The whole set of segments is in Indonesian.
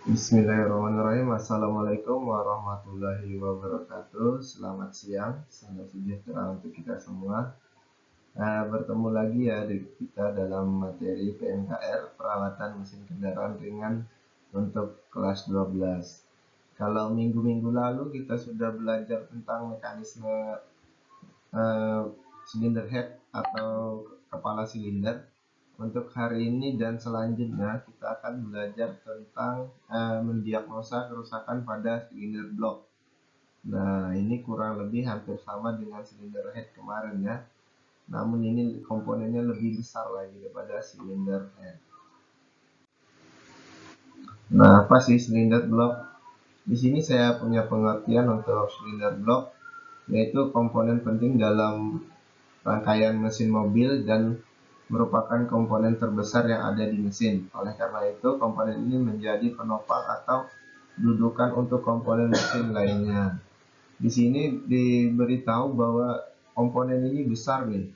Bismillahirrahmanirrahim. Assalamualaikum warahmatullahi wabarakatuh. Selamat siang, salam sejahtera untuk kita semua. Bertemu lagi ya kita dalam materi PMKR perawatan mesin kendaraan ringan untuk kelas 12. Kalau minggu-minggu lalu kita sudah belajar tentang mekanisme eh, silinder head atau kepala silinder. Untuk hari ini dan selanjutnya kita akan belajar tentang mendiagnosa kerusakan pada silinder blok. Nah, ini kurang lebih hampir sama dengan silinder head kemarin ya. Namun ini komponennya lebih besar lagi daripada silinder head. Nah, apa sih silinder blok? Di sini saya punya pengertian untuk silinder blok, yaitu komponen penting dalam rangkaian mesin mobil dan merupakan komponen terbesar yang ada di mesin. Oleh karena itu, komponen ini menjadi penopang atau dudukan untuk komponen mesin lainnya. Di sini diberitahu bahwa komponen ini besar nih.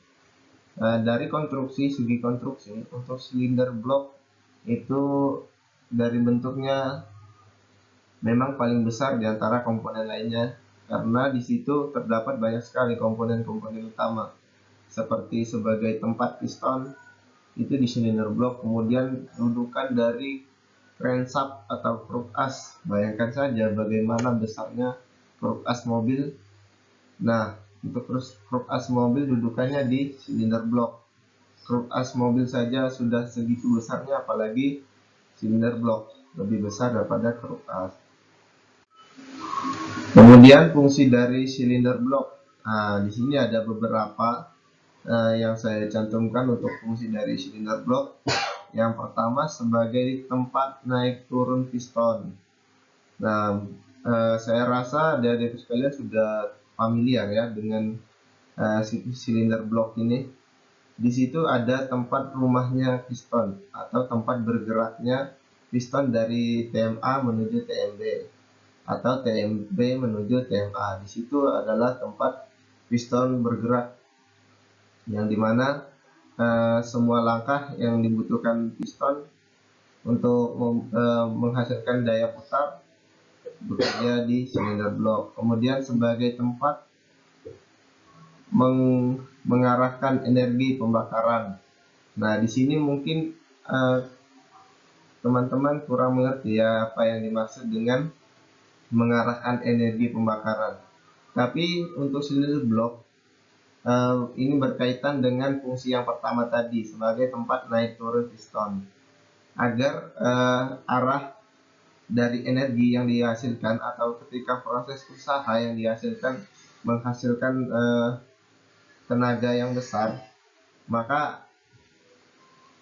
Dari segi konstruksi, untuk silinder blok itu dari bentuknya memang paling besar di antara komponen lainnya, karena di situ terdapat banyak sekali komponen-komponen utama, seperti sebagai tempat piston, itu di silinder blok, kemudian dudukan dari crankshaft atau kruk as. Bayangkan saja bagaimana besarnya kruk as mobil. Nah, untuk kruk as mobil dudukannya di silinder blok. Kruk as mobil saja sudah segitu besarnya, apalagi silinder blok lebih besar daripada kruk as. Kemudian fungsi dari silinder blok. Nah, di sini ada beberapa yang saya cantumkan untuk fungsi dari silinder blok. Yang pertama sebagai tempat naik turun piston. Nah, saya rasa adik-adik sekalian sudah familiar ya dengan silinder blok ini. Di situ ada tempat rumahnya piston atau tempat bergeraknya piston dari TMA menuju TMB atau TMB menuju TMA. Di situ adalah tempat piston bergerak, yang dimana semua langkah yang dibutuhkan piston untuk menghasilkan daya putar bekerja di silinder blok. Kemudian sebagai tempat mengarahkan energi pembakaran. Nah, di sini mungkin teman-teman kurang mengerti ya apa yang dimaksud dengan mengarahkan energi pembakaran. Tapi untuk silinder blok ini berkaitan dengan fungsi yang pertama tadi sebagai tempat naik turun piston, agar arah dari energi yang dihasilkan atau ketika proses usaha yang dihasilkan menghasilkan tenaga yang besar, maka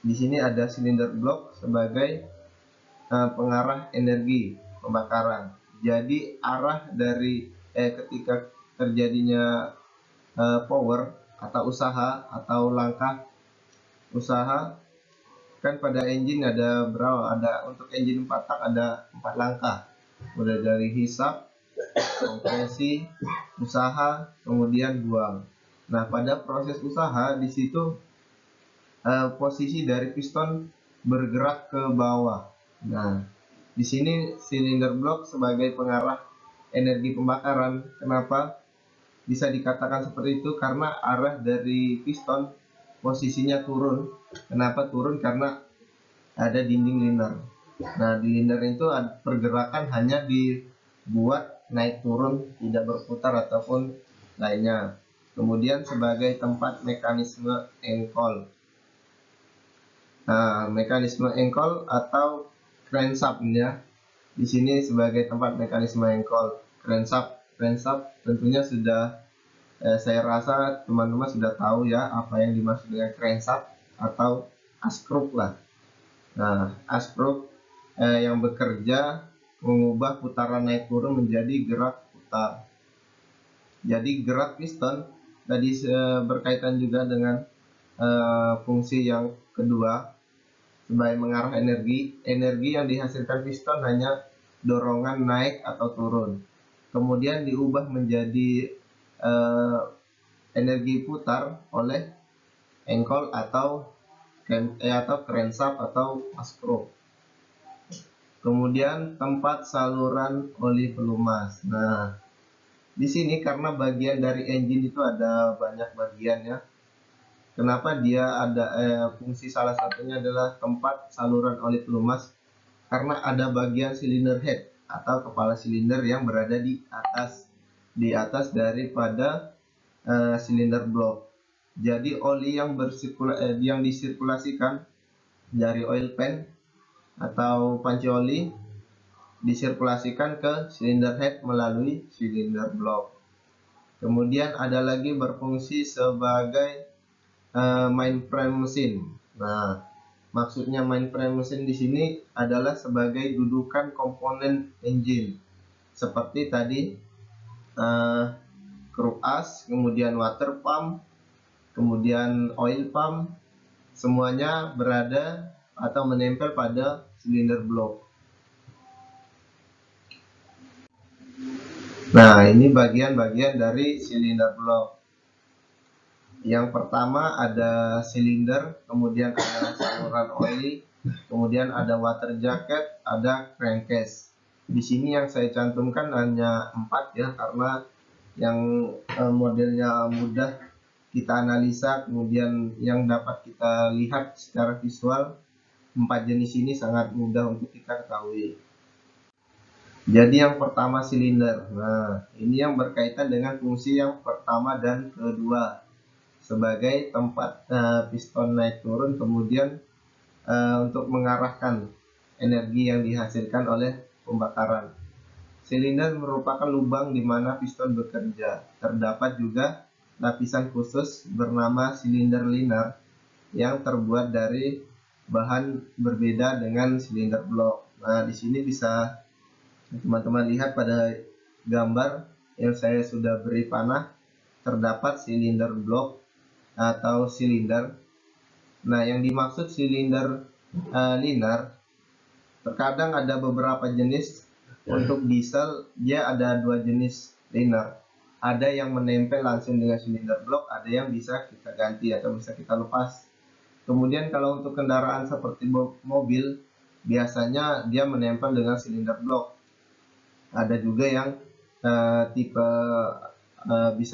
di sini ada silinder blok sebagai pengarah energi pembakaran. Jadi arah dari ketika terjadinya power atau usaha atau langkah usaha, kan pada engine ada berapa? Ada untuk engine 4 tak ada 4 langkah. Mulai dari hisap, kompresi, usaha, kemudian buang. Nah, pada proses usaha di situ posisi dari piston bergerak ke bawah. Nah, di sini silinder blok sebagai pengarah energi pembakaran. Kenapa bisa dikatakan seperti itu? Karena arah dari piston posisinya turun. Kenapa turun? Karena ada dinding liner. Nah, di liner itu pergerakan hanya dibuat naik turun, tidak berputar ataupun lainnya. Kemudian sebagai tempat mekanisme engkol. Nah, mekanisme engkol atau crankshaft ya. Di sini sebagai tempat mekanisme engkol. Crankshaft tentunya sudah saya rasa teman-teman sudah tahu ya apa yang dimaksud dengan crankshaft atau askruk lah. Nah, askruk yang bekerja mengubah putaran naik turun menjadi gerak putar. Jadi gerak piston tadi berkaitan juga dengan fungsi yang kedua sebagai mengarah energi. Energi yang dihasilkan piston hanya dorongan naik atau turun. Kemudian diubah menjadi energi putar oleh engkol atau crankshaft atau askruk. Kemudian tempat saluran oli pelumas. Nah, di sini karena bagian dari engine itu ada banyak bagian ya. Kenapa dia ada fungsi salah satunya adalah tempat saluran oli pelumas? Karena ada bagian silinder head atau kepala silinder yang berada di atas daripada silinder blok. Jadi oli yang disirkulasikan dari oil pan atau panci oli disirkulasikan ke silinder head melalui silinder blok. Kemudian ada lagi berfungsi sebagai mainframe mesin. Nah, maksudnya mainframe mesin di sini adalah sebagai dudukan komponen engine. Seperti tadi crude as, kemudian water pump, kemudian oil pump, semuanya berada atau menempel pada silinder blok. Nah, ini bagian-bagian dari silinder blok. Yang pertama ada silinder, kemudian ada saluran oli, kemudian ada water jacket, ada crankcase. Di sini yang saya cantumkan hanya 4 ya, karena yang modelnya mudah kita analisa, kemudian yang dapat kita lihat secara visual, 4 jenis ini sangat mudah untuk kita ketahui. Jadi yang pertama silinder. Nah, ini yang berkaitan dengan fungsi yang pertama dan kedua sebagai tempat piston naik turun, kemudian untuk mengarahkan energi yang dihasilkan oleh pembakaran. Silinder merupakan lubang di mana piston bekerja. Terdapat juga lapisan khusus bernama silinder liner yang terbuat dari bahan berbeda dengan silinder blok. Nah, di sini bisa teman-teman lihat pada gambar yang saya sudah beri panah, terdapat silinder blok atau silinder. Nah, yang dimaksud silinder liner, terkadang ada beberapa jenis. Untuk diesel, dia ada 2 jenis liner. Ada yang menempel langsung dengan silinder blok, ada yang bisa kita ganti atau bisa kita lepas. Kemudian kalau untuk kendaraan seperti mobil, biasanya dia menempel dengan silinder blok. Ada juga yang tipe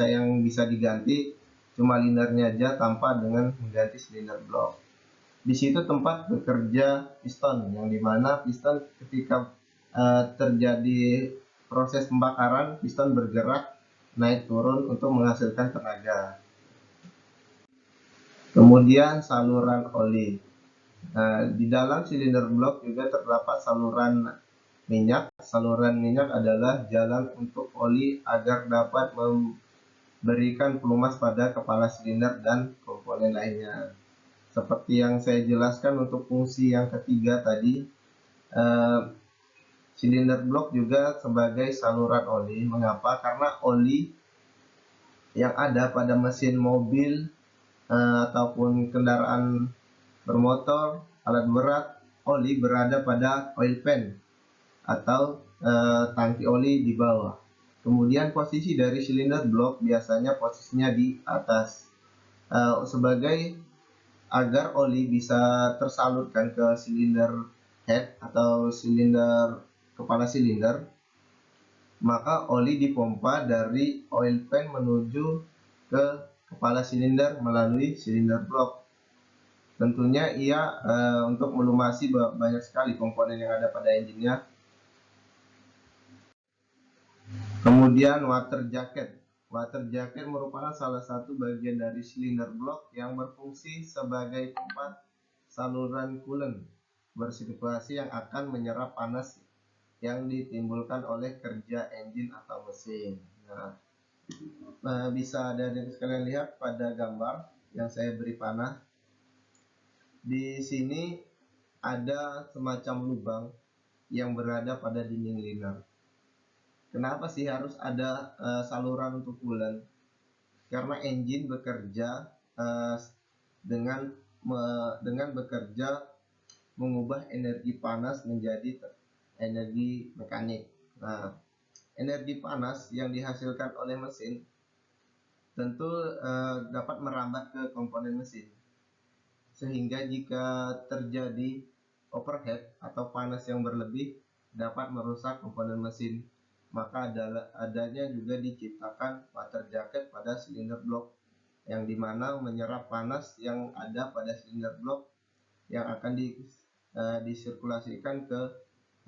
yang bisa diganti, cuma linernya aja tanpa dengan mengganti silinder blok. Di situ tempat bekerja piston, yang dimana piston ketika terjadi proses pembakaran, piston bergerak naik turun untuk menghasilkan tenaga. Kemudian saluran oli. Di dalam silinder blok juga terdapat saluran minyak. Saluran minyak adalah jalan untuk oli agar dapat memberikan pelumas pada kepala silinder dan komponen lainnya. Seperti yang saya jelaskan untuk fungsi yang ketiga tadi, silinder blok juga sebagai saluran oli. Mengapa? Karena oli yang ada pada mesin mobil ataupun kendaraan bermotor, alat berat, oli berada pada oil pan atau tangki oli di bawah. Kemudian posisi dari silinder blok biasanya posisinya di atas sebagai agar oli bisa tersalurkan ke silinder head atau silinder kepala silinder, maka oli dipompa dari oil pan menuju ke kepala silinder melalui silinder blok. Tentunya ia untuk melumasi banyak sekali komponen yang ada pada engine-nya. Kemudian water jacket. Water jacket merupakan salah satu bagian dari silinder blok yang berfungsi sebagai tempat saluran coolant bersirkulasi yang akan menyerap panas yang ditimbulkan oleh kerja engine atau mesin. Nah, bisa dari sekalian lihat pada gambar yang saya beri panah. Di sini ada semacam lubang yang berada pada dinding liner. Kenapa sih harus ada saluran untuk coolant? Karena engine bekerja dengan bekerja mengubah energi panas menjadi energi mekanik. Nah, energi panas yang dihasilkan oleh mesin tentu dapat merambat ke komponen mesin. Sehingga jika terjadi overheat atau panas yang berlebih dapat merusak komponen mesin. Maka adanya juga diciptakan water jacket pada silinder blok, yang dimana menyerap panas yang ada pada silinder blok yang akan disirkulasikan ke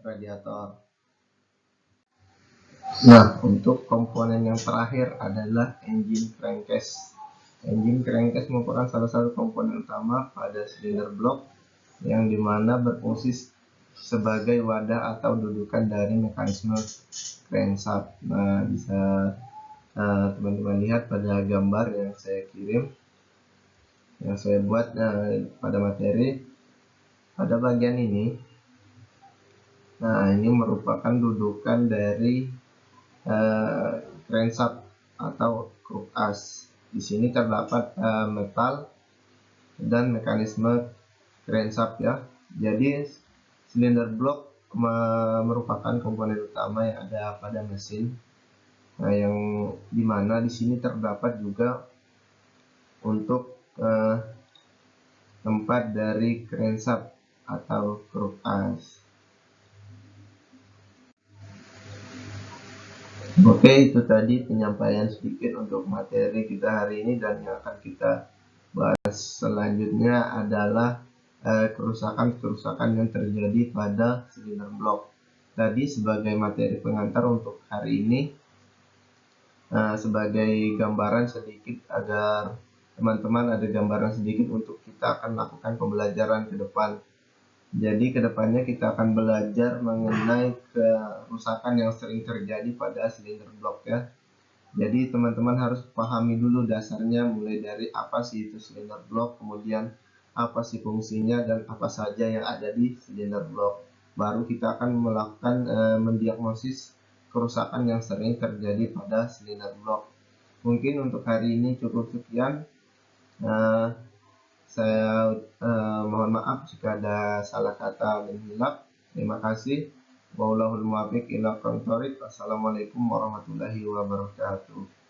radiator. Nah, untuk komponen yang terakhir adalah engine crankcase. Engine crankcase merupakan salah satu komponen utama pada silinder blok yang dimana berfungsi sebagai wadah atau dudukan dari mekanisme crankshaft. Nah, bisa teman-teman lihat pada gambar yang saya kirim, yang saya buat pada materi. Pada bagian ini, nah ini merupakan dudukan dari crankshaft atau kruk as. Di sini terdapat metal dan mekanisme crankshaft ya. Jadi silinder blok merupakan komponen utama yang ada pada mesin. Nah, yang dimana di sini terdapat juga untuk tempat dari crankshaft atau kruk as. Oke, itu tadi penyampaian sedikit untuk materi kita hari ini, dan yang akan kita bahas selanjutnya adalah kerusakan-kerusakan yang terjadi pada silinder blok. Tadi sebagai materi pengantar untuk hari ini, sebagai gambaran sedikit agar teman-teman ada gambaran sedikit untuk kita akan lakukan pembelajaran ke depan. Jadi kedepannya kita akan belajar mengenai kerusakan yang sering terjadi pada silinder blok ya. Jadi teman-teman harus pahami dulu dasarnya, mulai dari apa sih itu silinder blok, kemudian apa sih fungsinya, dan apa saja yang ada di silinder blok. Baru kita akan melakukan mendiagnosis kerusakan yang sering terjadi pada silinder blok. Mungkin untuk hari ini cukup sekian. Saya mohon maaf jika ada salah kata dan hilaf. Terima kasih. Wallahul muwaffiq ila aqwamit thoriq. Wassalamualaikum warahmatullahi wabarakatuh.